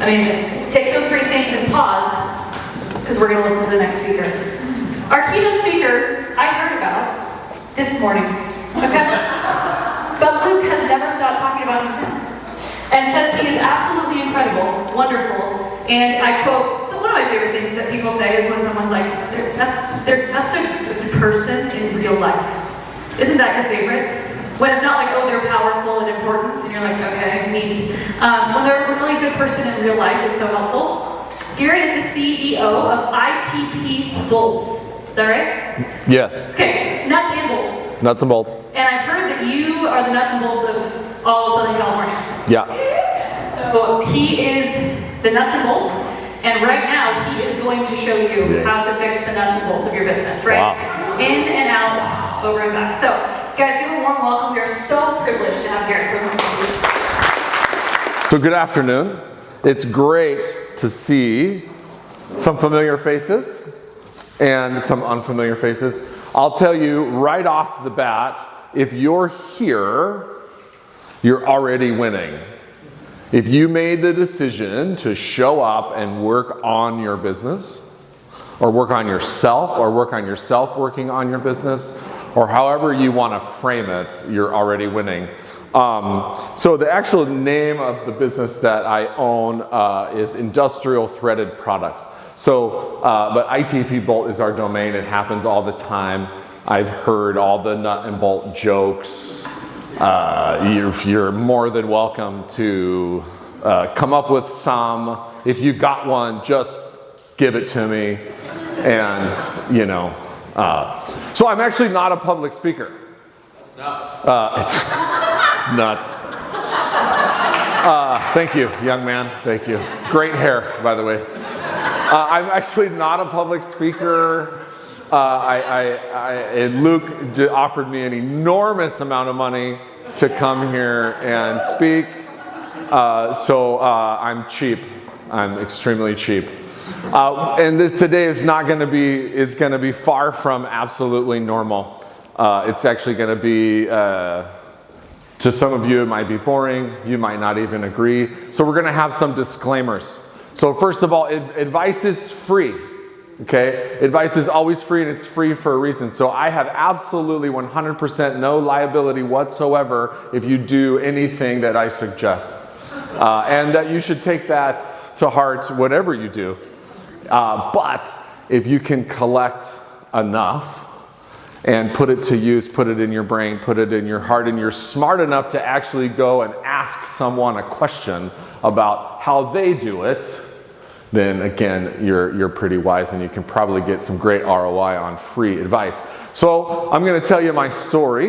Amazing. Take those 3 things and pause, because we're going to listen to the next speaker. Our keynote speaker, I heard about this morning, okay? But Luke has never stopped talking about him since, and says he is absolutely incredible, wonderful, and I quote, so one of my favorite things that people say is when someone's like, they're just a person in real life. Isn't that your favorite? When it's not like, oh, they're powerful and important, and you're like, okay, neat. When they're a really good person in real life is so helpful. Garrett is the CEO of ITP Bolts. Is that right? Yes. Okay, nuts and bolts. Nuts and bolts. And I've heard that you are the nuts and bolts of all of Southern California. Yeah. So he is the nuts and bolts, and right now he is going to show you how to fix the nuts and bolts of your business, right? Wow. In and out, over and back. So, guys, give a warm welcome. We are so privileged to have Garrett Futrell. So good afternoon. It's great to see some familiar faces and some unfamiliar faces. I'll tell you right off the bat, if you're here, you're already winning. If you made the decision to show up and work on your business, or work on yourself, or work on yourself working on your business, or however you want to frame it, you're already winning. So the actual name of the business that I own is Industrial Threaded Products. So, but ITP Bolt is our domain. It happens all the time. I've heard all the nut and bolt jokes. You're more than welcome to come up with some. If you got one, just give it to me. And, you know, so I'm actually not a public speaker. That's nuts. It's nuts. Thank you, young man. Thank you. Great hair, by the way. I'm actually not a public speaker. And Luke offered me an enormous amount of money to come here and speak. So I'm cheap. I'm extremely cheap. And this today is not going to be, it's going to be far from absolutely normal. It's actually going to be, to some of you it might be boring, you might not even agree. So we're going to have some disclaimers. So first of all, advice is free, okay? Advice is always free, and it's free for a reason. So I have absolutely 100% no liability whatsoever if you do anything that I suggest. And that you should take that to heart, whatever you do. But if you can collect enough and put it to use, put it in your brain, put it in your heart, and you're smart enough to actually go and ask someone a question about how they do it, then again, you're pretty wise, and you can probably get some great ROI on free advice. So I'm going to tell you my story,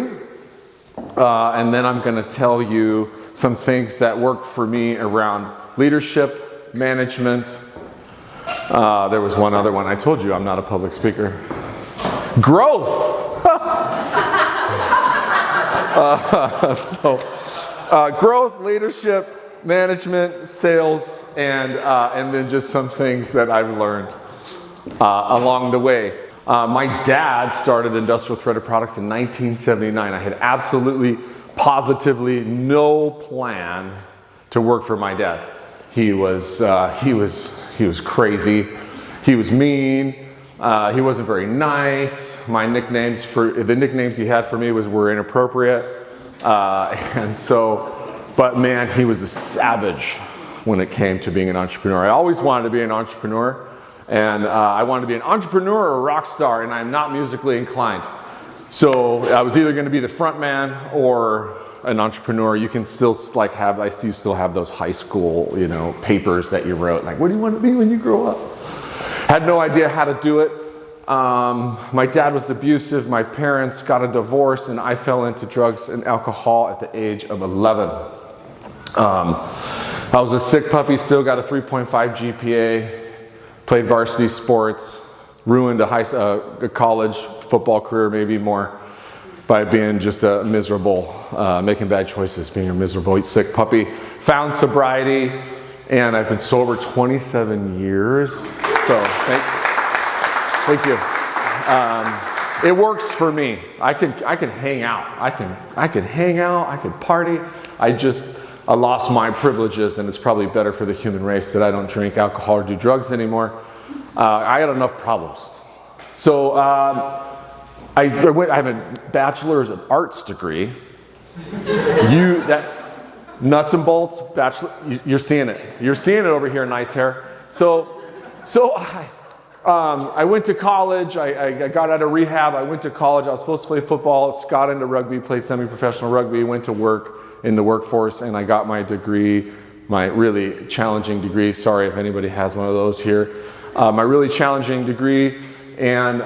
and then I'm going to tell you some things that worked for me around leadership, management. There was one other one. I told you I'm not a public speaker. Growth. Growth, leadership, management, sales, and then just some things that I've learned along the way. My dad started Industrial Threaded Products in 1979. I had absolutely, positively no plan to work for my dad. He was crazy. He was mean. He wasn't very nice. The nicknames he had for me were inappropriate. But man, he was a savage when it came to being an entrepreneur. I always wanted to be an entrepreneur, and I wanted to be an entrepreneur or a rock star, and I'm not musically inclined. So I was either going to be the front man or an entrepreneur. You can still I still have those high school, papers that you wrote, like, what do you want to be when you grow up? Had no idea how to do it. My dad was abusive. My parents got a divorce, and I fell into drugs and alcohol at the age of 11. I was a sick puppy, still got a 3.5 GPA, played varsity sports, ruined a college football career, maybe more, by being just a miserable, making bad choices, being a miserable sick puppy. Found sobriety, and I've been sober 27 years. So thank you. It works for me. I can hang out. I can hang out. I can party. I lost my privileges, and it's probably better for the human race that I don't drink alcohol or do drugs anymore. I had enough problems. So I have a bachelor's of arts degree. Nuts and bolts, bachelor, you're seeing it. You're seeing it over here, nice hair. So I went to college. I got out of rehab. I went to college. I was supposed to play football, got into rugby, played semi-professional rugby, went to work in the workforce, and I got my degree, my really challenging degree. Sorry if anybody has one of those here. My really challenging degree, and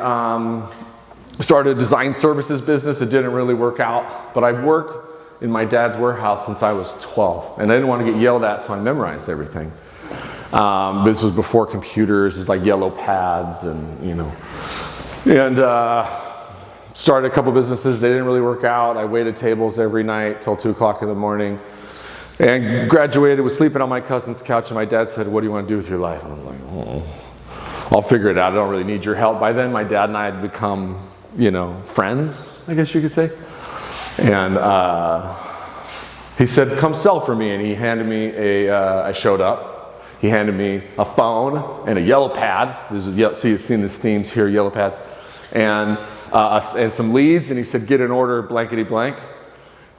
started a design services business. It didn't really work out, but I worked in my dad's warehouse since I was 12, and I didn't want to get yelled at, so I memorized everything. This was before computers. It's like yellow pads, and started a couple businesses. They didn't really work out. I waited tables every night till 2 o'clock in the morning, and graduated. Was sleeping on my cousin's couch, and my dad said, "What do you want to do with your life?" And I was like, "Oh, I'll figure it out. I don't really need your help." By then, my dad and I had become, friends, I guess you could say. And he said, "Come sell for me." And he handed me I showed up. He handed me a phone and a yellow pad. See, you've seen these themes here, yellow pads. And some leads. And he said, "Get an order, blankety blank."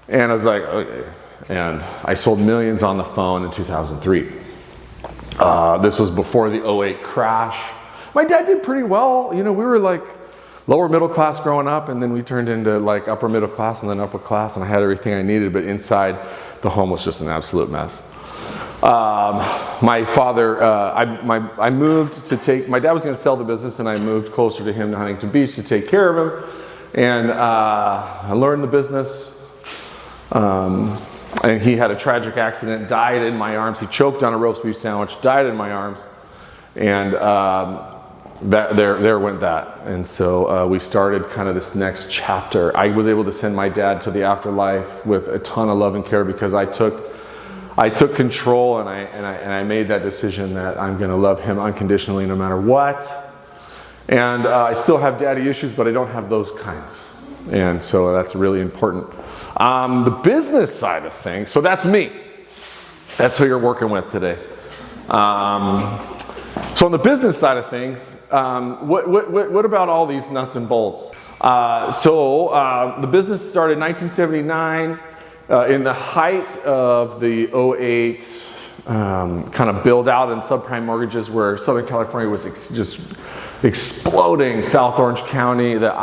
And I was like, okay. And I sold millions on the phone in 2003. This was before the 2008 crash. My dad did pretty well. We were like lower middle class growing up, and then we turned into like upper middle class and then upper class, and I had everything I needed, but inside the home was just an absolute mess. My father, I moved to my dad was going to sell the business, and I moved closer to him to Huntington Beach to take care of him, and I learned the business. And he had a tragic accident, died in my arms. He choked on a roast beef sandwich, died in my arms, and there went that. And so we started kind of this next chapter. I was able to send my dad to the afterlife with a ton of love and care, because I took control, and I made that decision that I'm going to love him unconditionally no matter what. And I still have daddy issues, but I don't have those kinds. And so that's really important. The business side of things, so that's me. That's who you're working with today. So on the business side of things, what about all these nuts and bolts? The business started in 1979 in the height of the 2008 kind of build out and subprime mortgages, where Southern California was just exploding. South Orange County, the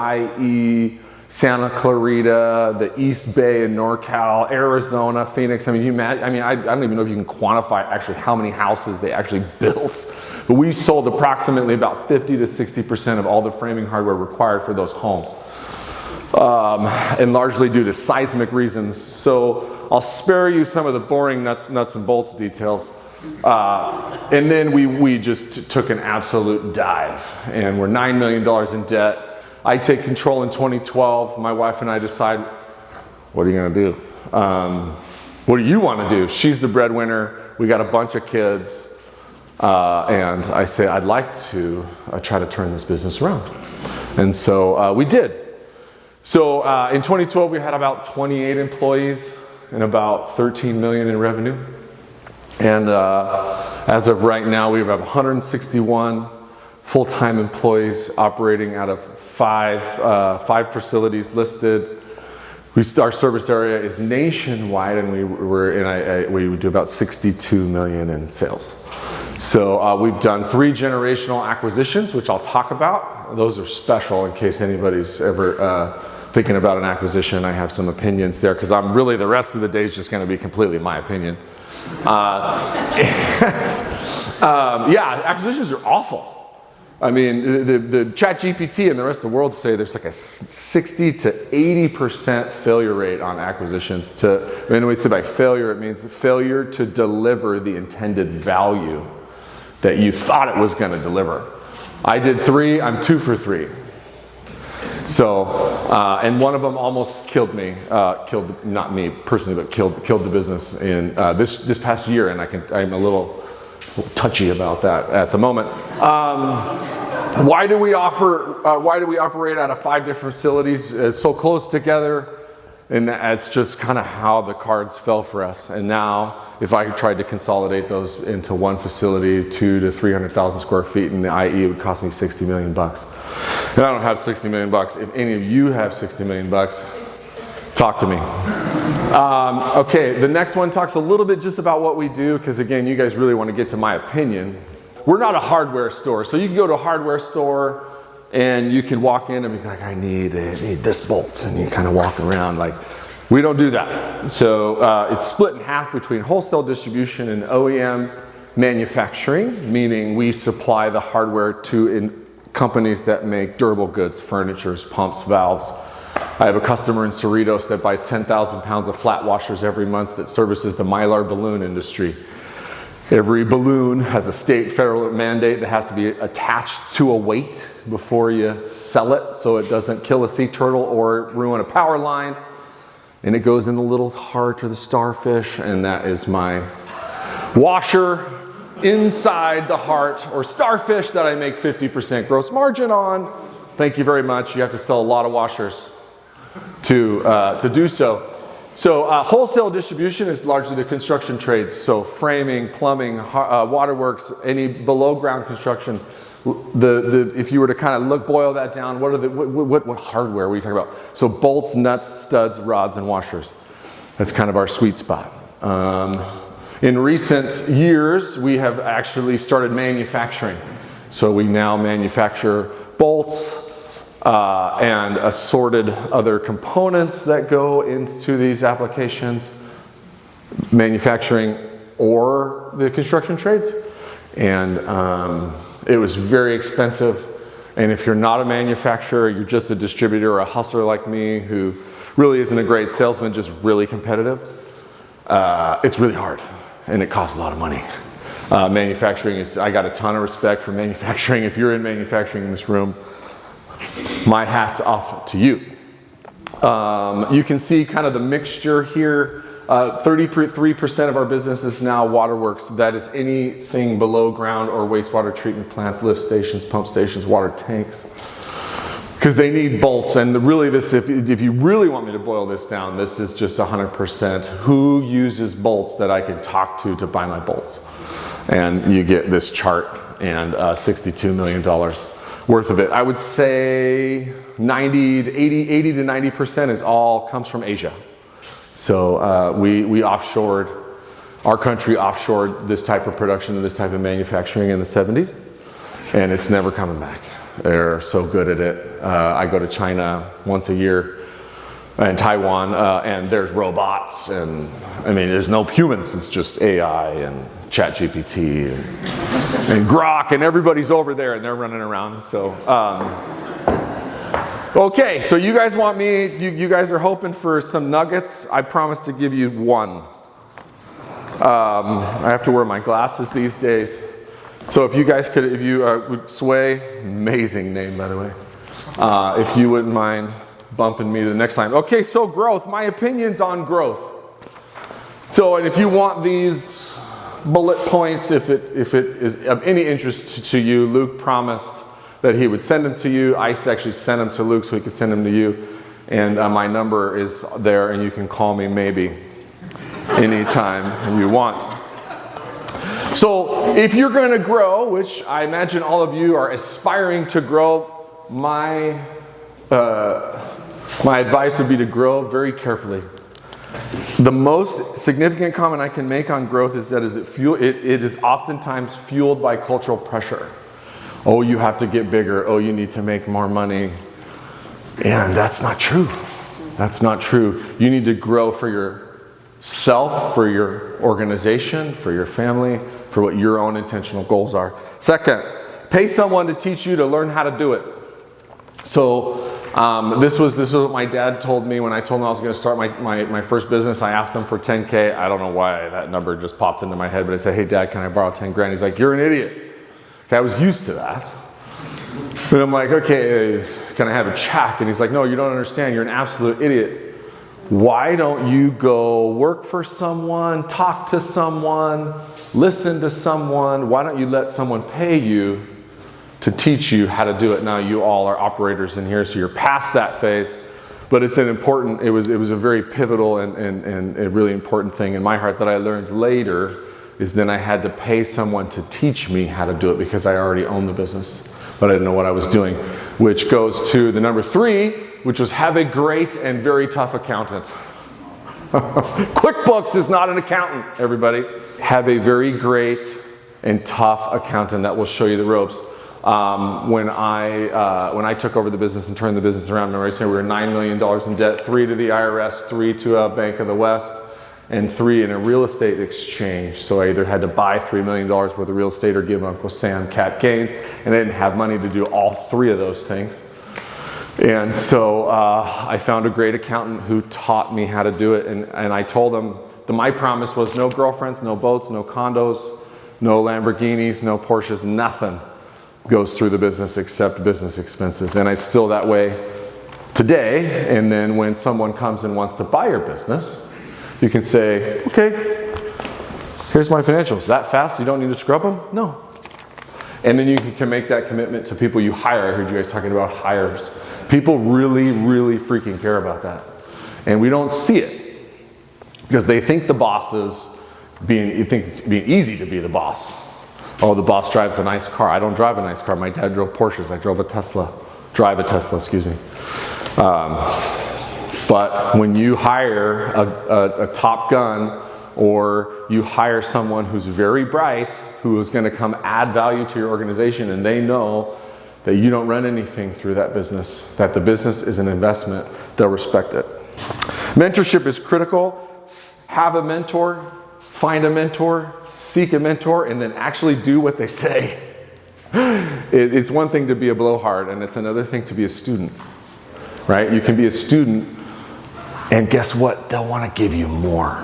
IE, Santa Clarita, the East Bay in NorCal, Arizona, Phoenix. I don't even know if you can quantify actually how many houses they actually built. But we sold approximately about 50 to 60% of all the framing hardware required for those homes. And largely due to seismic reasons. So I'll spare you some of the boring nuts and bolts details. And then we just took an absolute dive. And we're $9 million in debt. I take control in 2012. My wife and I decide, what are you going to do? What do you want to do? She's the breadwinner. We got a bunch of kids. And I say, I'd like to try to turn this business around. And so we did. So in 2012, we had about 28 employees and about 13 million in revenue. And as of right now, we have 161 full-time employees operating out of five facilities listed. Our service area is nationwide, and we do about 62 million in sales. So we've done 3 generational acquisitions, which I'll talk about. Those are special in case anybody's ever thinking about an acquisition. I have some opinions there, because I'm really, the rest of the day is just going to be completely my opinion. Acquisitions are awful. I mean, the ChatGPT and the rest of the world say there's like a 60 to 80% failure rate on acquisitions. When we say by failure, it means failure to deliver the intended value that you thought it was going to deliver. I did 3, I'm 2 for 3. So, and one of them almost killed me, not me personally, but killed the business in this past year, and I'm a little touchy about that at the moment. Why do we operate out of 5 different facilities so close together? And that's just kind of how the cards fell for us. And now, if I tried to consolidate those into one facility, 200,000 to 300,000 square feet in the IE, it would cost me $60 million. And I don't have $60 million. If any of you have $60 million, talk to me. Okay, the next one talks a little bit just about what we do, because again, you guys really want to get to my opinion. We're not a hardware store. So you can go to a hardware store and you can walk in and be like, I need this bolt, and you kind of walk around like, we don't do that. So it's split in half between wholesale distribution and OEM manufacturing, meaning we supply the hardware to companies that make durable goods, furnitures, pumps, valves. I have a customer in Cerritos that buys 10,000 pounds of flat washers every month that services the Mylar balloon industry. Every balloon has a state federal mandate that has to be attached to a weight before you sell it, so it doesn't kill a sea turtle or ruin a power line. And it goes in the little heart or the starfish, and that is my washer inside the heart or starfish that I make 50% gross margin on. Thank you very much. You have to sell a lot of washers to do so. So wholesale distribution is largely the construction trades. So framing, plumbing, waterworks, any below ground construction. If you were to kind of boil that down, what hardware are we talking about? So bolts, nuts, studs, rods, and washers. That's kind of our sweet spot. In recent years, we have actually started manufacturing. So we now manufacture bolts, and assorted other components that go into these applications, manufacturing or the construction trades. And it was very expensive. And if you're not a manufacturer, you're just a distributor or a hustler like me who really isn't a great salesman, just really competitive, it's really hard and it costs a lot of money. Manufacturing I got a ton of respect for manufacturing. If you're in manufacturing in this room, my hat's off to you. You can see kind of the mixture here. 33% of our business is now waterworks. That is anything below ground or wastewater treatment plants, lift stations, pump stations, water tanks. Because they need bolts. And really this, if you really want me to boil this down, this is just 100% who uses bolts that I can talk to buy my bolts. And you get this chart and $62 million worth of it. I would say 80 to 90% comes from Asia. So we offshored, our country offshored this type of production and this type of manufacturing in the 70s, and it's never coming back. They're so good at it. I go to China once a year and Taiwan, and there's robots, and I mean, there's no humans, it's just AI and ChatGPT and Grok, and everybody's over there and they're running around. So, okay, so you guys want me, you guys are hoping for some nuggets. I promise to give you one. I have to wear my glasses these days. So if you guys could, if you would sway, amazing name by the way. If you wouldn't mind bumping me to the next line. Okay, so growth, my opinions on growth. So, and if you want these bullet points, if it is of any interest to you, Luke promised that he would send them to you. I actually sent them to Luke so he could send them to you. And my number is there, and you can call me maybe anytime you want. So if you're going to grow, which I imagine all of you are aspiring to grow, my advice would be to grow very carefully. The most significant comment I can make on growth is that it is oftentimes fueled by cultural pressure. Oh, you have to get bigger. Oh, you need to make more money. And that's not true. That's not true. You need to grow for yourself, for your organization, for your family, for what your own intentional goals are. Second, pay someone to teach you to learn how to do it. So this was what my dad told me when I told him I was going to start my first business. I asked him for $10K. I don't know why that number just popped into my head, but I said, hey Dad, can I borrow 10 grand? He's like, you're an idiot. Okay, I was used to that. But I'm like, okay, can I have a check? And he's like, no, you don't understand. You're an absolute idiot. Why don't you go work for someone, talk to someone, listen to someone? Why don't you let someone pay you to teach you how to do it? Now you all are operators in here, so you're past that phase. But it's an important, it was a very pivotal and a really important thing in my heart that I learned later, is then I had to pay someone to teach me how to do it because I already owned the business, but I didn't know what I was doing, which goes to the number 3, which was have a great and very tough accountant. QuickBooks is not an accountant, everybody. Have a very great and tough accountant that will show you the ropes. When I took over the business and turned the business around, remember I said we were $9 million in debt, 3 to the IRS, 3 to a Bank of the West, and 3 in a real estate exchange. So I either had to buy $3 million worth of real estate or give Uncle Sam cap gains, and I didn't have money to do all 3 of those things. And so I found a great accountant who taught me how to do it, and I told him that my promise was no girlfriends, no boats, no condos, no Lamborghinis, no Porsches, nothing goes through the business except business expenses. And I still that way today. And then when someone comes and wants to buy your business, you can say, okay, here's my financials. That fast? You don't need to scrub them? No. And then you can make that commitment to people you hire. I heard you guys talking about hires. People really, really freaking care about that. And we don't see it because they think the boss is it's being easy to be the boss. Oh, the boss drives a nice car. I don't drive a nice car. My dad drove Porsches. I drive a Tesla, excuse me. But when you hire a top gun, or you hire someone who's very bright, who is going to come add value to your organization, and they know that you don't run anything through that business, that the business is an investment, they'll respect it. Mentorship is critical. Have a mentor. Find a mentor, seek a mentor, and then actually do what they say. It's one thing to be a blowhard, and it's another thing to be a student, right? You can be a student, and guess what? They'll want to give you more.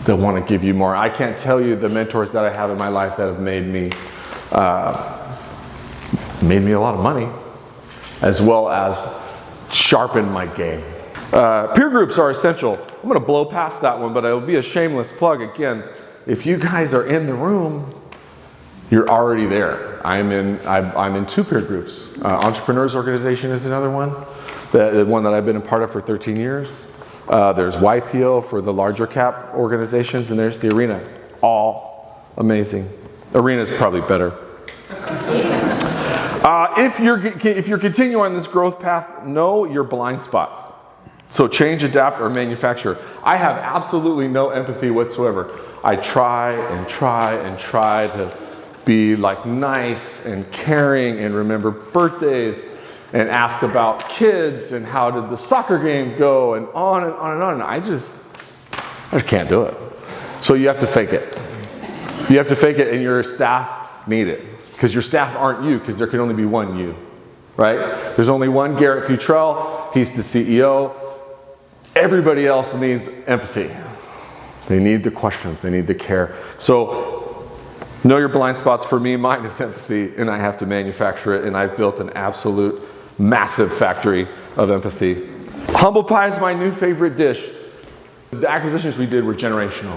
They'll want to give you more. I can't tell you the mentors that I have in my life that have made me a lot of money, as well as sharpen my game. Peer groups are essential. I'm going to blow past that one, but it'll be a shameless plug. Again, if you guys are in the room, you're already there. I'm in 2 peer groups. Entrepreneurs Organization is another one, the one that I've been a part of for 13 years. There's YPO for the larger cap organizations, and there's the Arena. All amazing. Arena is probably better. If you're continuing on this growth path, know your blind spots. So change, adapt, or manufacture. I have absolutely no empathy whatsoever. I try to be like nice and caring and remember birthdays and ask about kids and how did the soccer game go and on and on and on. I just can't do it. So you have to fake it. You have to fake it, and your staff need it. Because your staff aren't you, because there can only be one you, right? There's only one Garrett Futrell. He's the CEO. Everybody else needs empathy. They need the questions. They need the care. So know your blind spots. For me, mine is empathy, and I have to manufacture it, and I've built an absolute massive factory of empathy. Humble pie is my new favorite dish. The acquisitions we did were generational.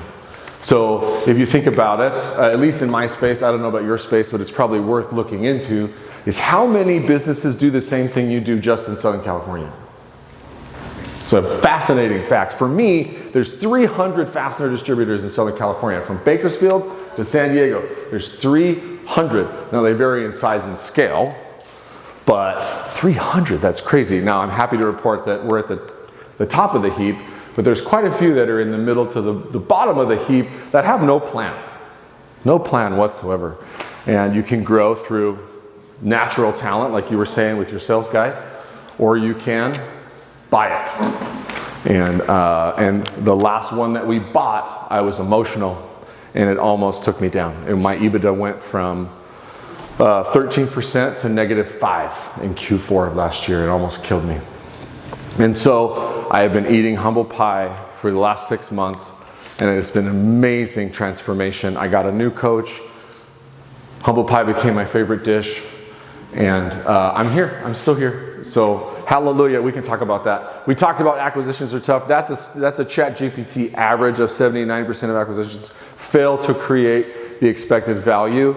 So if you think about it, at least in my space, I don't know about your space, but it's probably worth looking into, is how many businesses do the same thing you do just in Southern California? It's a fascinating fact. For me, there's 300 fastener distributors in Southern California. From Bakersfield to San Diego, there's 300. Now they vary in size and scale, but 300, that's crazy. Now I'm happy to report that we're at the top of the heap, but there's quite a few that are in the middle to the bottom of the heap that have no plan whatsoever. And you can grow through natural talent, like you were saying with your sales guys, or you can buy it. And the last one that we bought, I was emotional, and it almost took me down. And my EBITDA went from 13% to -5 in Q4 of last year. It almost killed me. And so I have been eating humble pie for the last 6 months, and it's been an amazing transformation. I got a new coach. Humble pie became my favorite dish, and I'm here. I'm still here. So hallelujah, we can talk about that. We talked about acquisitions are tough. That's a ChatGPT average of 79% of acquisitions fail to create the expected value.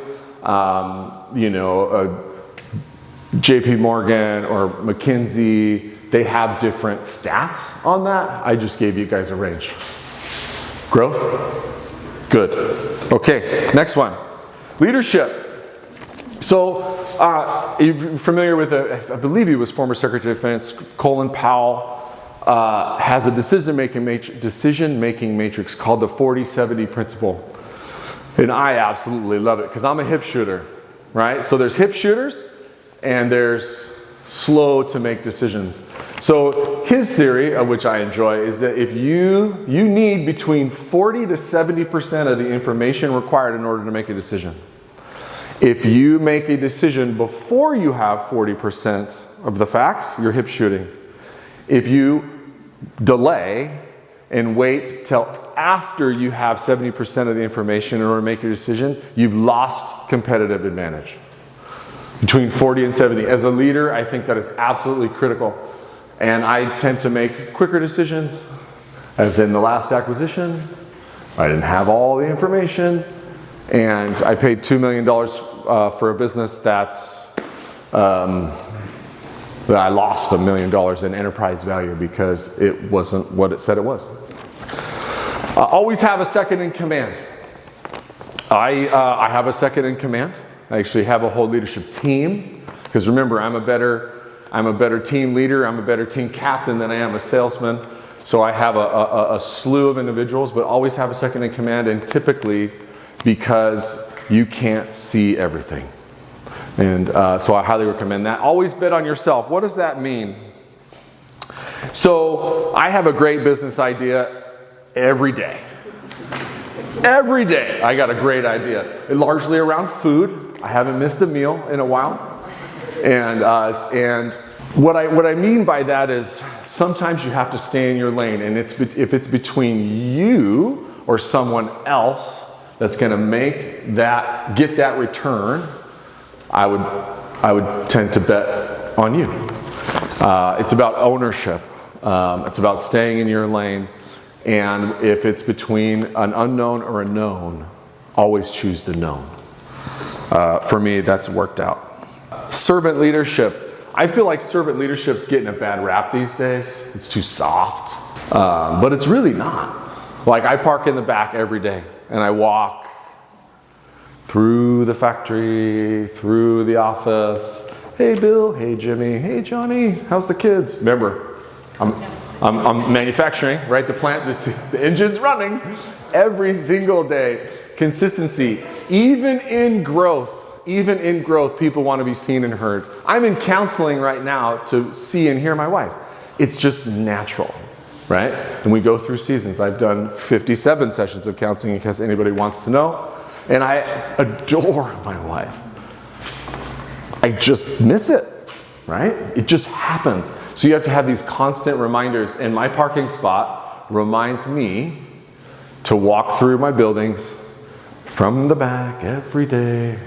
JP Morgan or McKinsey, they have different stats on that. I just gave you guys a range. Growth? Good. Okay, next one. Leadership. So, you're familiar with, I believe he was former Secretary of Defense, Colin Powell, has a decision-making matrix called the 40-70 principle. And I absolutely love it because I'm a hip shooter, right? So there's hip shooters and there's slow to make decisions. So his theory, which I enjoy, is that if you need between 40 to 70% of the information required in order to make a decision. If you make a decision before you have 40% of the facts, you're hip shooting. If you delay and wait till after you have 70% of the information in order to make your decision, you've lost competitive advantage. Between 40 and 70. As a leader, I think that is absolutely critical. And I tend to make quicker decisions. As in the last acquisition, I didn't have all the information. And I paid $2 million for a business that I lost $1 million in enterprise value because it wasn't what it said it was. Always have a second in command. I have a second in command. I actually have a whole leadership team because remember, I'm a better team leader. I'm a better team captain than I am a salesman. So I have a slew of individuals, but always have a second in command, and typically because you can't see everything. And so I highly recommend that. Always bet on yourself. What does that mean? So I have a great business idea every day. Every day I got a great idea. Largely around food. I haven't missed a meal in a while. And what I mean by that is sometimes you have to stay in your lane, and if it's between you or someone else that's going to get that return, I would tend to bet on you. It's about ownership. It's about staying in your lane. And if it's between an unknown or a known, always choose the known. For me, that's worked out. Servant leadership. I feel like servant leadership's getting a bad rap these days. It's too soft. But it's really not. Like I park in the back every day and I walk through the factory, through the office. Hey Bill, hey Jimmy, hey Johnny, how's the kids? Remember, I'm manufacturing, right? The plant, the engine's running every single day. Consistency, even in growth, people want to be seen and heard. I'm in counseling right now to see and hear my wife. It's just natural, right? And we go through seasons. I've done 57 sessions of counseling in case anybody wants to know. And I adore my wife. I just miss it, right? It just happens. So you have to have these constant reminders. And my parking spot reminds me to walk through my buildings from the back every day.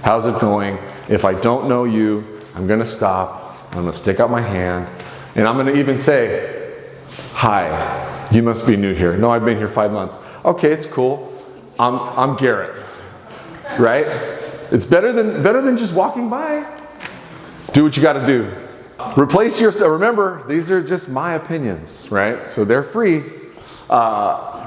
How's it going? If I don't know you, I'm going to stop. I'm going to stick out my hand. And I'm going to even say, hi, you must be new here. No, I've been here 5 months. Okay, it's cool. I'm Garrett. Right? It's better than just walking by. Do what you got to do. Replace yourself. Remember, these are just my opinions, right? So they're free.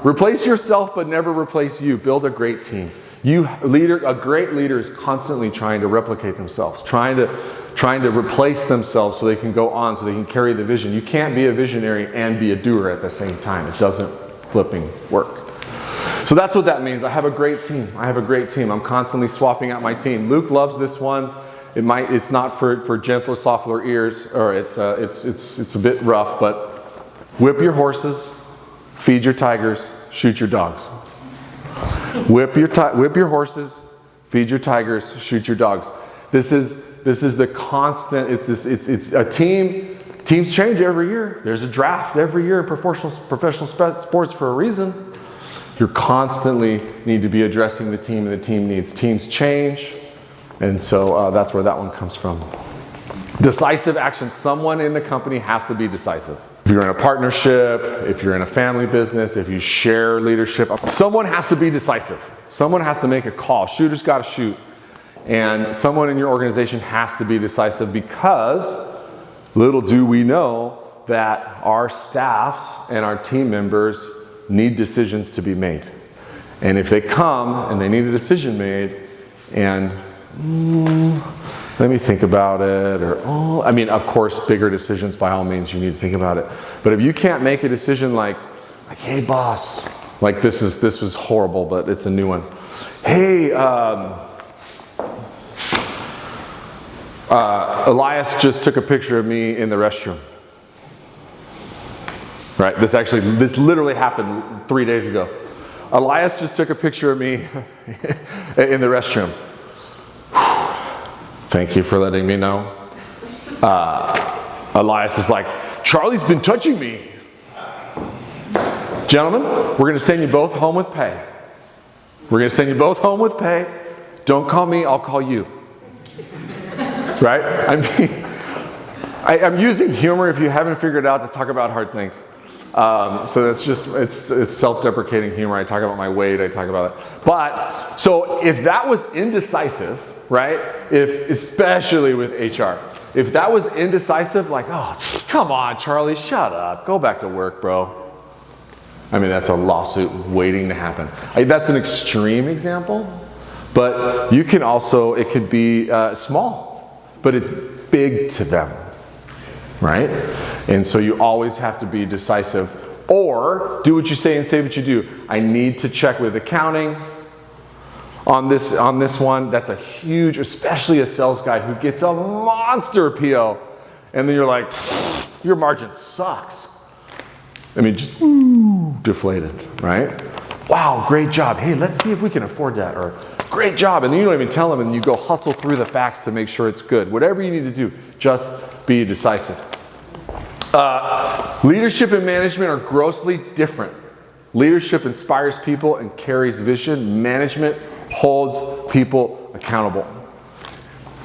Replace yourself, but never replace you. Build a great team. A great leader is constantly trying to replicate themselves, trying to replace themselves so they can go on, so they can carry the vision. You can't be a visionary and be a doer at the same time. It doesn't flipping work. So that's what that means. I have a great team. I'm constantly swapping out my team. Luke loves this one. It's not for gentler, softer ears, or it's a bit rough, but whip your horses, feed your tigers, shoot your dogs. Whip your horses, feed your tigers, shoot your dogs. This is the constant. It's a team. Teams change every year. There's a draft every year in professional sports for a reason. You constantly need to be addressing the team, and the team needs. Teams change, and so that's where that one comes from. Decisive action. Someone in the company has to be decisive. If you're in a partnership, if you're in a family business, if you share leadership, someone has to be decisive. Someone has to make a call. Shooters got to shoot. And someone in your organization has to be decisive because, little do we know, that our staffs and our team members need decisions to be made. And if they come and they need a decision made, and let me think about it, or I mean, of course, bigger decisions, by all means, you need to think about it. But if you can't make a decision like, hey, boss, like this was horrible, but it's a new one. Hey, Elias just took a picture of me in the restroom. Right, this literally happened 3 days ago. Elias just took a picture of me in the restroom. Thank you for letting me know. Elias is like, Charlie's been touching me. Gentlemen, we're going to send you both home with pay. We're going to send you both home with pay. Don't call me, I'll call you. Right? I mean, I'm using humor, if you haven't figured out, to talk about hard things. So that's just, it's self-deprecating humor. I talk about my weight, I talk about it. But, so if that was indecisive, right? Especially with HR, if that was indecisive, like, oh, come on, Charlie, shut up. Go back to work, bro. I mean, that's a lawsuit waiting to happen. That's an extreme example, but you can also, it could be small, but it's big to them, right? And so you always have to be decisive, or do what you say and say what you do. I need to check with accounting on this one. That's a huge, especially a sales guy who gets a monster PO, and then you're like, your margin sucks. I mean, just deflated, right? Wow, great job. Hey, let's see if we can afford that, or great job. And you don't even tell them, and you go hustle through the facts to make sure it's good. Whatever you need to do, just be decisive. Leadership and management are grossly different. Leadership inspires people and carries vision. Management holds people accountable.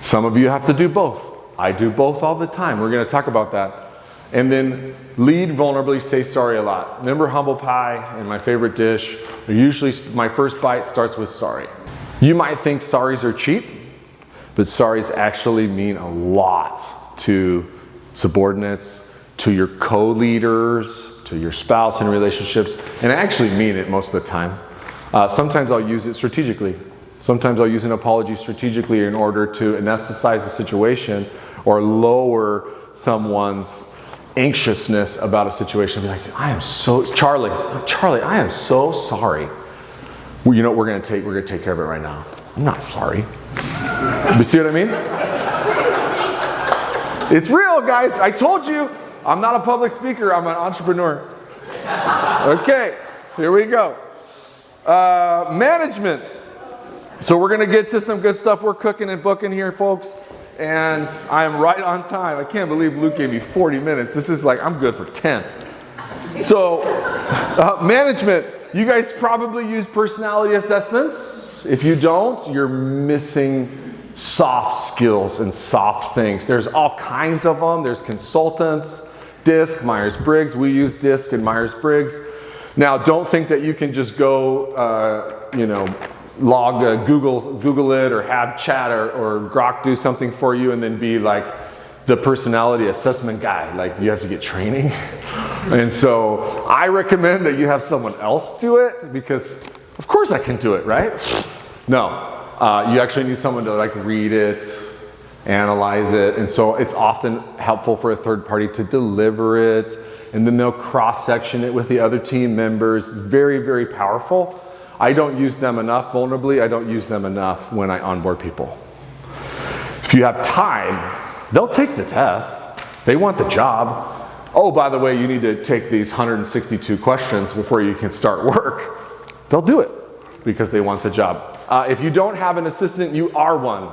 Some of you have to do both. I do both all the time. We're going to talk about that. And then lead vulnerably, say sorry a lot. Remember humble pie and my favorite dish? Usually my first bite starts with sorry. You might think sorries are cheap, but sorries actually mean a lot to subordinates, to your co-leaders, to your spouse in relationships, and I actually mean it most of the time. Sometimes I'll use it strategically. Sometimes I'll use an apology strategically in order to anesthetize the situation or lower someone's anxiousness about a situation. Be like, Charlie, I am so sorry. Well, you know what we're gonna take care of it right now. I'm not sorry. You see what I mean? It's real, guys. I told you, I'm not a public speaker, I'm an entrepreneur. Okay, here we go. Management. So we're gonna get to some good stuff. We're cooking and booking here, folks. And I am right on time. I can't believe Luke gave me 40 minutes. This is like, I'm good for 10. So, management. You guys probably use personality assessments. If you don't, you're missing soft skills and soft things. There's all kinds of them. There's consultants, DISC, Myers-Briggs. We use DISC and Myers-Briggs. Now, don't think that you can just go, Google it, or have chat or Grok do something for you and then be like the personality assessment guy. Like, you have to get training. And so I recommend that you have someone else do it, because of course I can do it, right? No, you actually need someone to like read it, analyze it. And so it's often helpful for a third party to deliver it, and then they'll cross-section it with the other team members. Very, very powerful. I don't use them enough vulnerably. I don't use them enough when I onboard people. If you have time, they'll take the test. They want the job. Oh, by the way, you need to take these 162 questions before you can start work. They'll do it because they want the job. If you don't have an assistant, you are one.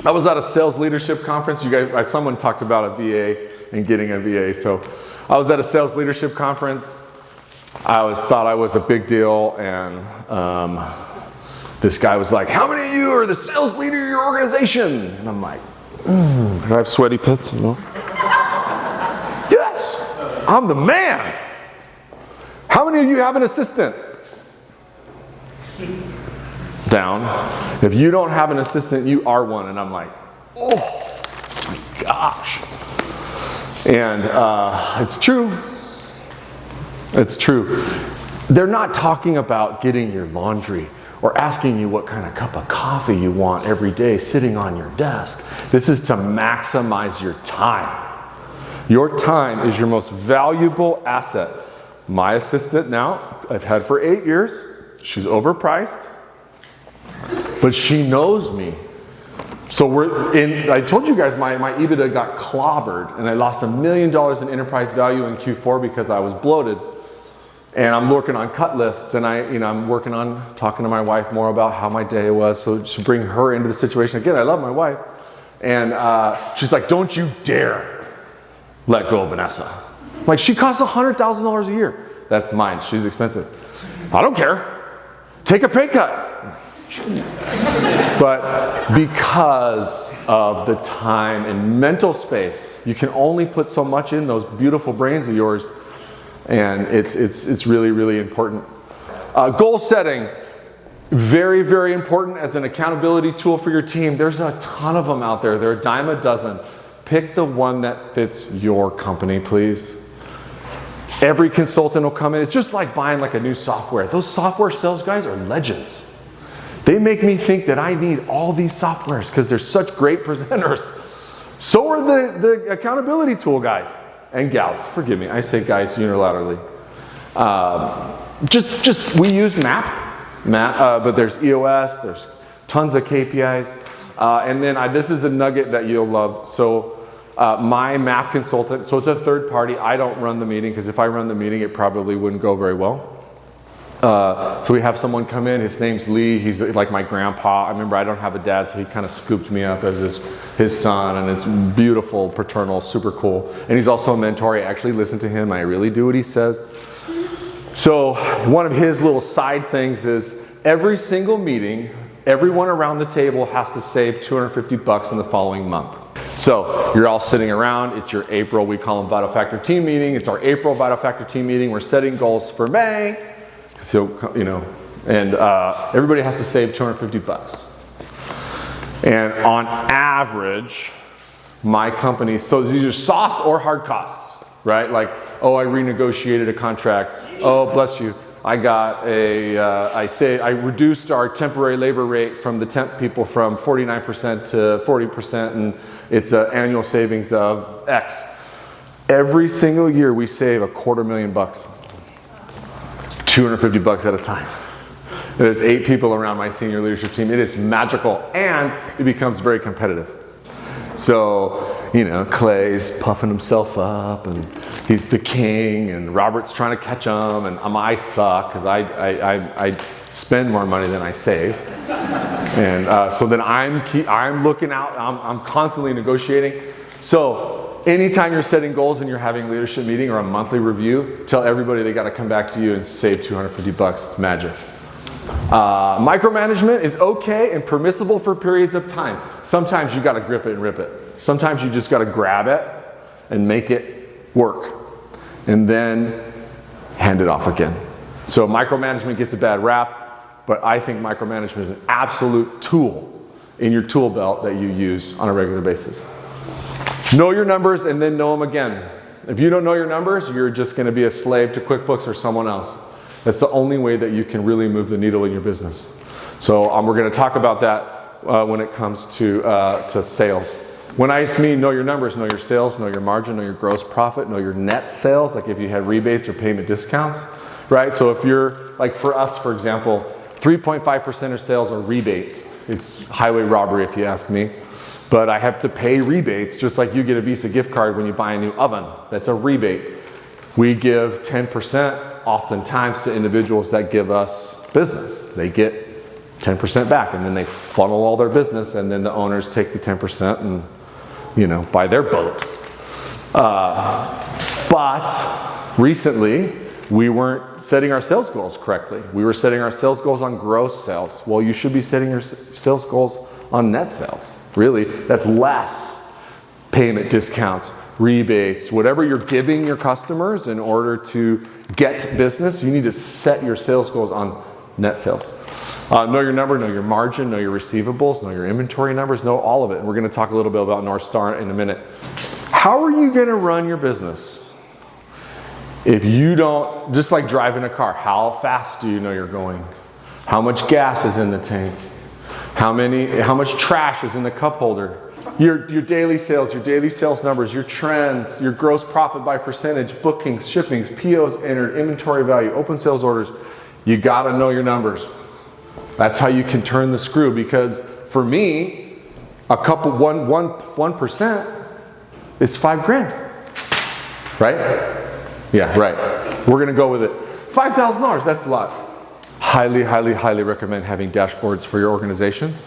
I was at a sales leadership conference. You guys, someone talked about a VA and getting a VA. So I was at a sales leadership conference. I always thought I was a big deal, and this guy was like, how many of you are the sales leader of your organization? And I'm like, I have sweaty pits, you know? Yes, I'm the man. How many of you have an assistant? Down. If you don't have an assistant, you are one. And I'm like, oh my gosh. And it's true. It's true. They're not talking about getting your laundry or asking you what kind of cup of coffee you want every day sitting on your desk. This is to maximize your time. Your time is your most valuable asset. My assistant now, I've had for 8 years. She's overpriced, but she knows me. So I told you guys my EBITDA got clobbered and I lost $1 million in enterprise value in Q4 because I was bloated. And I'm working on cut lists and I'm working on talking to my wife more about how my day was. So to bring her into the situation. Again, I love my wife. And she's like, don't you dare let go of Vanessa. Like, she costs $100,000 a year. That's mine, she's expensive. I don't care, take a pay cut. But because of the time and mental space, you can only put so much in those beautiful brains of yours, and it's really, really important. Goal setting, very, very important as an accountability tool for your team. There's a ton of them out there. They're a dime a dozen. Pick the one that fits your company, please. Every consultant will come in. It's just like buying like a new software. Those software sales guys are legends. They make me think that I need all these softwares because they're such great presenters. So are the accountability tool guys and gals. Forgive me, I say guys unilaterally. We use MAP, but there's EOS, there's tons of KPIs. And then this is a nugget that you'll love. So my MAP consultant, so it's a third party. I don't run the meeting because if I run the meeting, it probably wouldn't go very well. So we have someone come in, his name's Lee, he's like my grandpa. I remember I don't have a dad, so he kind of scooped me up as his son, and it's beautiful, paternal, super cool. And he's also a mentor. I actually listen to him, I really do what he says. So one of his little side things is every single meeting, everyone around the table has to save $250 in the following month. So you're all sitting around, it's your April, we call them Vital Factor team meeting. It's our April Vital Factor team meeting. We're setting goals for May. So, and everybody has to save $250. And on average, my company, so these are soft or hard costs, right? Like, oh, I renegotiated a contract. Oh, bless you. I got I reduced our temporary labor rate from the temp people from 49% to 40%, and it's an annual savings of X. Every single year we save $250,000. $250 at a time. There's 8 people around my senior leadership team. It is magical, and it becomes very competitive. So, Clay's puffing himself up, and he's the king, and Robert's trying to catch him, and I suck because I spend more money than I save. And so then I'm looking out. I'm constantly negotiating. So anytime you're setting goals and you're having a leadership meeting or a monthly review, tell everybody they got to come back to you and save $250. It's magic. Micromanagement is okay and permissible for periods of time. Sometimes you got to grip it and rip it. Sometimes you just got to grab it and make it work, and then hand it off again. So micromanagement gets a bad rap, but I think micromanagement is an absolute tool in your tool belt that you use on a regular basis. Know your numbers and then know them again. If you don't know your numbers, you're just going to be a slave to QuickBooks or someone else. That's the only way that you can really move the needle in your business. So we're going to talk about that when it comes to sales. When I mean know your numbers, know your sales, know your margin, know your gross profit, know your net sales, like if you have rebates or payment discounts, right? So if you're, like for us, for example, 3.5% of sales are rebates. It's highway robbery if you ask me. But I have to pay rebates just like you get a Visa gift card when you buy a new oven. That's a rebate. We give 10% oftentimes to individuals that give us business. They get 10% back, and then they funnel all their business, and then the owners take the 10% and buy their boat. But recently, we weren't setting our sales goals correctly. We were setting our sales goals on gross sales. Well, you should be setting your sales goals on net sales. Really, that's less payment discounts, rebates, whatever you're giving your customers in order to get business. You need to set your sales goals on net sales. Know your number, know your margin, know your receivables, know your inventory numbers, know all of it. And we're going to talk a little bit about North Star in a minute. How are you going to run your business if you don't, just like driving a car, how fast do you know you're going? How much gas is in the tank? How much trash is in the cup holder? Your daily sales numbers, your trends, your gross profit by percentage, bookings, shippings, POs entered, inventory value, open sales orders. You gotta know your numbers. That's how you can turn the screw, because for me, a couple, 1% is $5,000, right? Yeah, right. We're gonna go with it. $5,000, that's a lot. Highly, highly, highly recommend having dashboards for your organizations.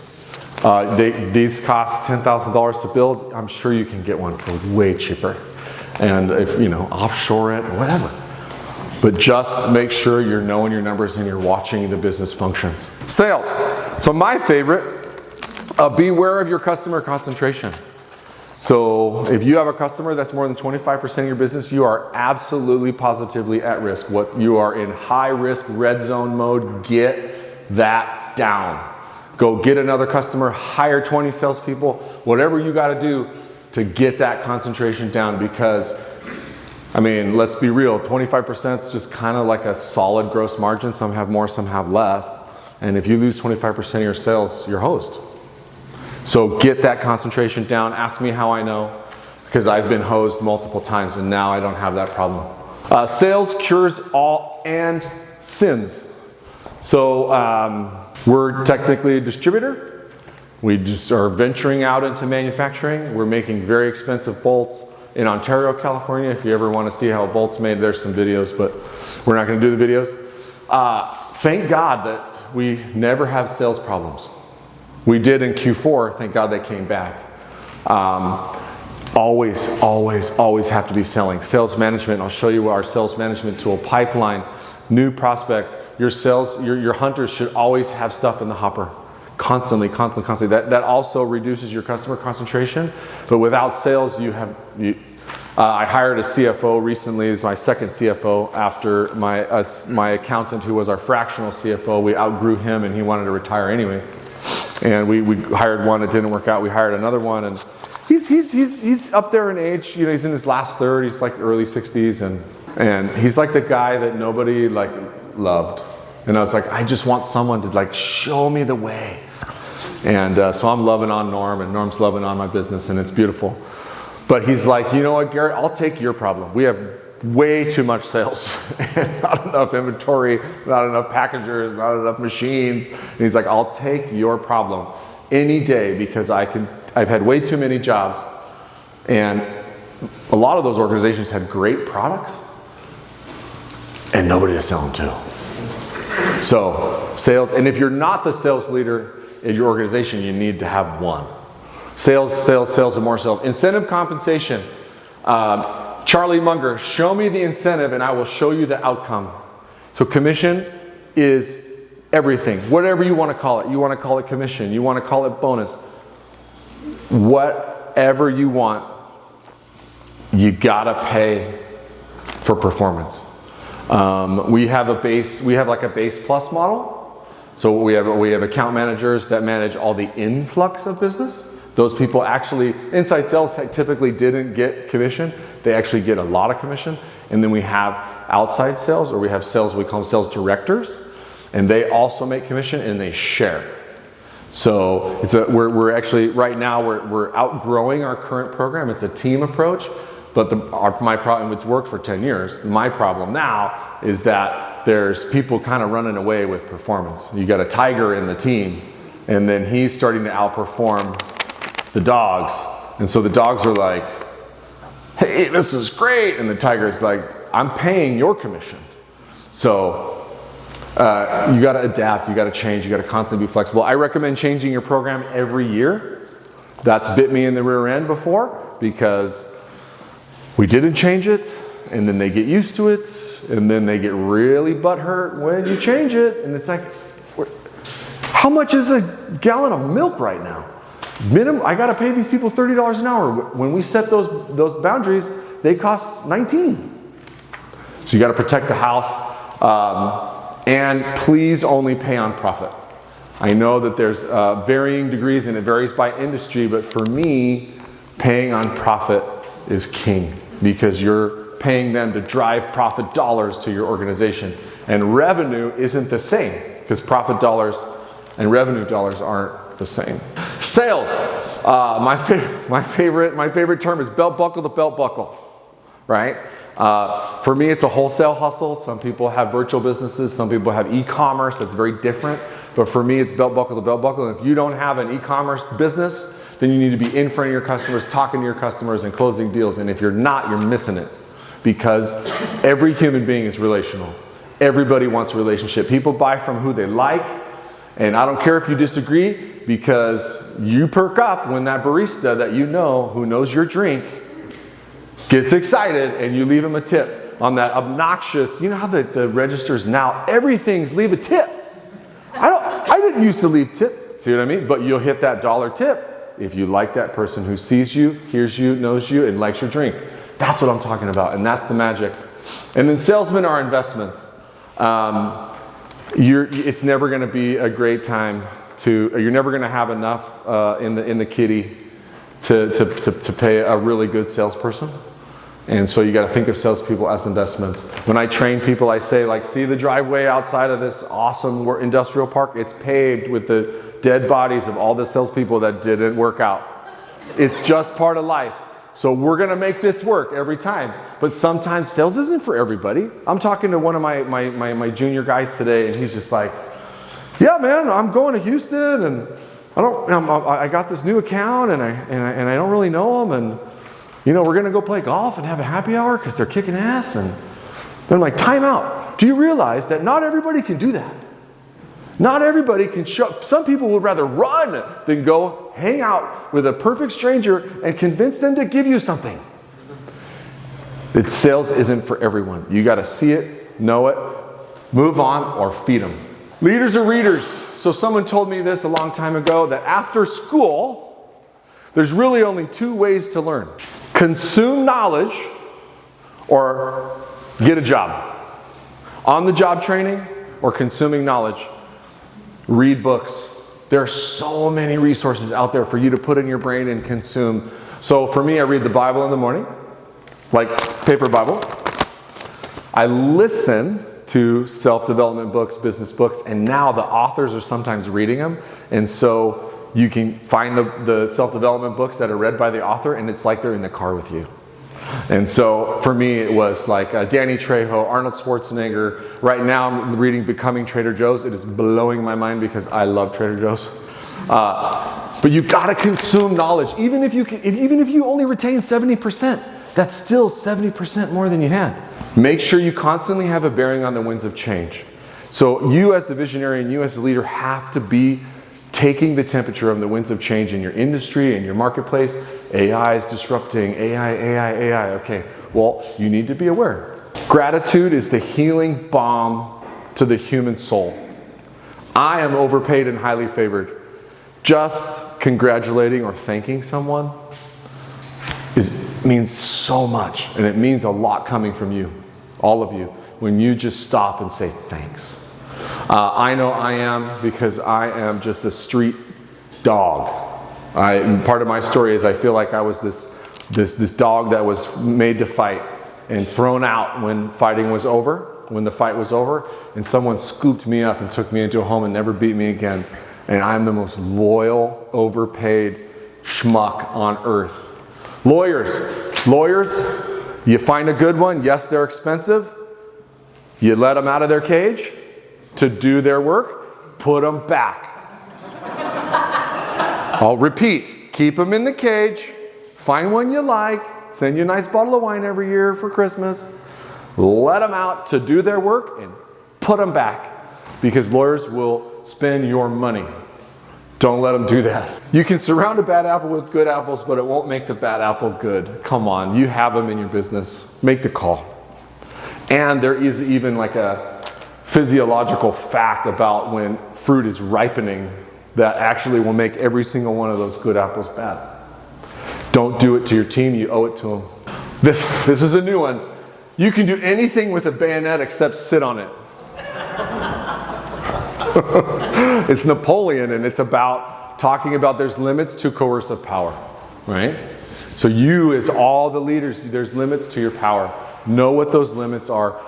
These cost $10,000 to build. I'm sure you can get one for way cheaper. And if, offshore it or whatever. But just make sure you're knowing your numbers and you're watching the business functions. Sales. So my favorite, beware of your customer concentration. So if you have a customer that's more than 25% of your business, you are absolutely positively at risk. You are in high risk red zone mode. Get that down. Go get another customer, hire 20 salespeople, whatever you got to do to get that concentration down, because let's be real, 25% is just kind of like a solid gross margin. Some have more, some have less. And if you lose 25% of your sales, you're hosed. So get that concentration down. Ask me how I know, because I've been hosed multiple times and now I don't have that problem. Sales cures all and sins. So we're technically a distributor. We just are venturing out into manufacturing. We're making very expensive bolts in Ontario, California. If you ever want to see how a bolt's made, there's some videos, but we're not going to do the videos. Thank God that we never have sales problems. We did in Q4, thank God they came back. Always, always, always have to be selling. Sales management, I'll show you our sales management tool. Pipeline, new prospects. Your hunters should always have stuff in the hopper. Constantly. That also reduces your customer concentration. But without sales, I hired a CFO recently. It's my second CFO after my accountant, who was our fractional CFO. We outgrew him and he wanted to retire anyway. And we hired one, it didn't work out. We hired another one, and he's up there in age. He's in his last third. He's like early 60s, and he's like the guy that nobody loved. And I was like, I just want someone to show me the way. And so I'm loving on Norm, and Norm's loving on my business, and it's beautiful. But he's like, you know what, Garrett? I'll take your problem. We have way too much sales, and not enough inventory, not enough packagers, not enough machines. And he's like, I'll take your problem any day, because I've had way too many jobs, and a lot of those organizations had great products and nobody to sell them to. So sales, and if you're not the sales leader in your organization, you need to have one. Sales, and more sales. Incentive compensation. Charlie Munger, show me the incentive and I will show you the outcome. So commission is everything. Whatever you want to call it. You want to call it commission. You want to call it bonus. Whatever you want, you gotta pay for performance. We have a base plus model. So we have account managers that manage all the influx of business. Those people actually, inside sales typically didn't get commission. They actually get a lot of commission. And then we have outside sales, or we have sales, we call them sales directors. And they also make commission and they share. So we're actually, right now, we're outgrowing our current program. It's a team approach, but my problem, it's worked for 10 years. My problem now is that there's people kind of running away with performance. You got a tiger in the team, and then he's starting to outperform the dogs. And so the dogs are like, hey, this is great. And the tiger's like, I'm paying your commission. So you got to adapt, you got to change, you got to constantly be flexible. I recommend changing your program every year. That's bit me in the rear end before, because we didn't change it, and then they get used to it, and then they get really butthurt when you change it. And it's like, how much is a gallon of milk right now? Minimum, I got to pay these people $30 an hour. When we set those boundaries, they cost $19. So you got to protect the house. And please only pay on profit. I know that there's varying degrees and it varies by industry, but for me, paying on profit is king because you're paying them to drive profit dollars to your organization. And revenue isn't the same because profit dollars and revenue dollars aren't the same. Sales. My favorite term is belt buckle to belt buckle, right? For me, it's a wholesale hustle. Some people have virtual businesses. Some people have e-commerce. That's very different. But for me, it's belt buckle to belt buckle. And if you don't have an e-commerce business, then you need to be in front of your customers, talking to your customers and closing deals. And if you're not, you're missing it because every human being is relational. Everybody wants a relationship. People buy from who they like. And I don't care if you disagree because you perk up when that barista that you know, who knows your drink, gets excited and you leave him a tip on that obnoxious, you know how the registers now, everything's leave a tip. I didn't used to leave tip, see what I mean? But you'll hit that dollar tip if you like that person who sees you, hears you, knows you, and likes your drink. That's what I'm talking about, and that's the magic. And then salesmen are investments. It's never gonna be a great time you're never gonna have enough in the kitty to pay a really good salesperson. And so you got to think of salespeople as investments. When I train people, I say, like, see the driveway outside of this awesome industrial park? It's paved with the dead bodies of all the salespeople that didn't work out. It's just part of life. So we're going to make this work every time. But sometimes sales isn't for everybody. I'm talking to one of my junior guys today, and he's just like, yeah, man, I'm going to Houston, and I got this new account, and I don't really know them, and you know, we're going to go play golf and have a happy hour because they're kicking ass. And then I'm like, time out. Do you realize that not everybody can do that? Not everybody can show. Some people would rather run than go hang out with a perfect stranger and convince them to give you something. Sales isn't for everyone. You got to see it, know it, move on, or feed them. Leaders are readers. So someone told me this a long time ago, that after school, there's really only two ways to learn. Consume knowledge or get a job. On the job training or consuming knowledge. Read books. There are so many resources out there for you to put in your brain and consume. So for me, I read the Bible in the morning, like paper Bible. I listen to self-development books, business books, and now the authors are sometimes reading them. And so you can find the self-development books that are read by the author, and it's like they're in the car with you. And so for me, it was like Danny Trejo, Arnold Schwarzenegger. Right now, I'm reading Becoming Trader Joe's. It is blowing my mind because I love Trader Joe's. But you got to consume knowledge, even if you only retain 70%. That's still 70% more than you had. Make sure you constantly have a bearing on the winds of change. So you as the visionary and you as the leader have to be taking the temperature of the winds of change in your industry and your marketplace. AI is disrupting, AI. Okay, well, you need to be aware. Gratitude is the healing balm to the human soul. I am overpaid and highly favored. Just congratulating or thanking someone means so much, and it means a lot coming from you, all of you, when you just stop and say thanks. I know I am, because I am just a street dog. Part of my story is I feel like I was this dog that was made to fight and thrown out when the fight was over, and someone scooped me up and took me into a home and never beat me again. And I'm the most loyal, overpaid schmuck on earth. Lawyers, you find a good one. Yes, they're expensive. You let them out of their cage to do their work, put them back. I'll repeat, keep them in the cage, find one you like, send you a nice bottle of wine every year for Christmas, let them out to do their work and put them back, because lawyers will spend your money. Don't let them do that. You can surround a bad apple with good apples, but it won't make the bad apple good. Come on, you have them in your business. Make the call. And there is even like a physiological fact about when fruit is ripening that actually will make every single one of those good apples bad. Don't do it to your team, you owe it to them. This is a new one. You can do anything with a bayonet except sit on it. It's Napoleon, and it's about talking about there's limits to coercive power, right? So you, as all the leaders, there's limits to your power. Know what those limits are.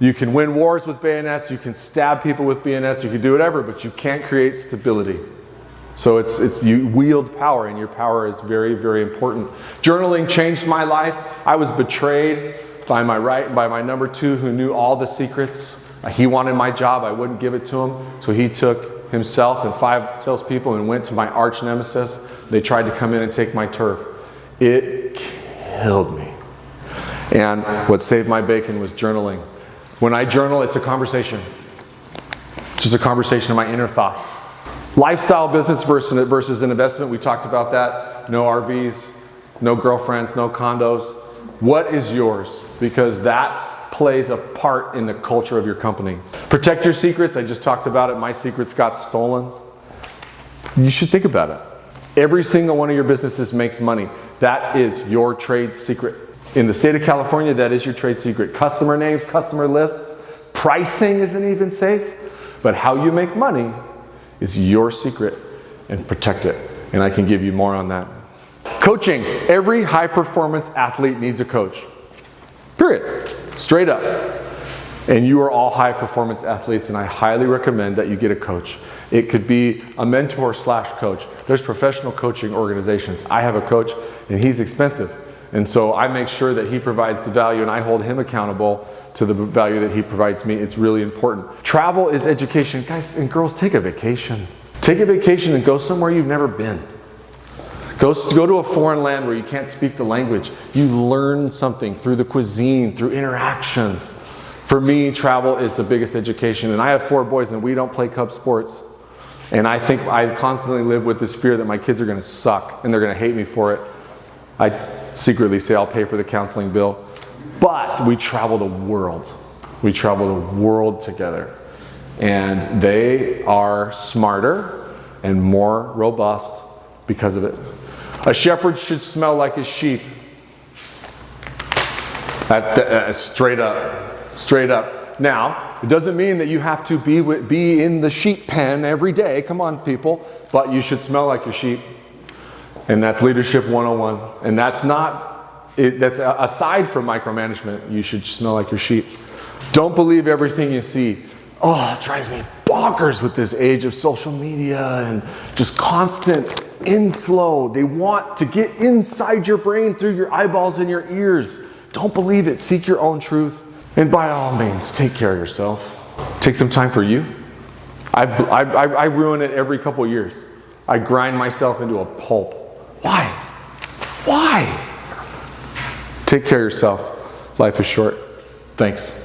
You can win wars with bayonets, you can stab people with bayonets, you can do whatever, but you can't create stability. So it's you wield power, and your power is very, very important. Journaling changed my life. I was betrayed by my number 2 who knew all the secrets. He wanted my job, I wouldn't give it to him. So he took himself and 5 salespeople and went to my arch nemesis. They tried to come in and take my turf. It killed me. And what saved my bacon was journaling. When I journal, it's a conversation. It's just a conversation of my inner thoughts. Lifestyle business versus an investment, we talked about that. No RVs, no girlfriends, no condos. What is yours? Because that plays a part in the culture of your company. Protect your secrets, I just talked about it. My secrets got stolen. You should think about it. Every single one of your businesses makes money. That is your trade secret. In the state of California, that is your trade secret. Customer names, customer lists, pricing isn't even safe, but how you make money is your secret, and protect it. And I can give you more on that. Coaching. Every high performance athlete needs a coach. Period. Straight up. And you are all high performance athletes, and I highly recommend that you get a coach. It could be a mentor / coach. There's professional coaching organizations. I have a coach, and he's expensive. And so I make sure that he provides the value, and I hold him accountable to the value that he provides me. It's really important. Travel is education. Guys and girls, take a vacation. Take a vacation and go somewhere you've never been. Go to a foreign land where you can't speak the language. You learn something through the cuisine, through interactions. For me, travel is the biggest education. And I have 4 boys, and we don't play Cub sports. And I think I constantly live with this fear that my kids are going to suck and they're going to hate me for it. I secretly say I'll pay for the counseling bill. But we travel the world. We travel the world together. And they are smarter and more robust because of it. A shepherd should smell like a sheep. Straight up. Straight up. Now, it doesn't mean that you have to be in the sheep pen every day. Come on, people. But you should smell like your sheep. And that's leadership 101. And that's that's aside from micromanagement. You should smell like your sheep. Don't believe everything you see. Oh, it drives me bonkers with this age of social media and just constant inflow. They want to get inside your brain through your eyeballs and your ears. Don't believe it. Seek your own truth. And by all means, take care of yourself. Take some time for you. I ruin it every couple of years. I grind myself into a pulp. Why? Why? Take care of yourself. Life is short. Thanks.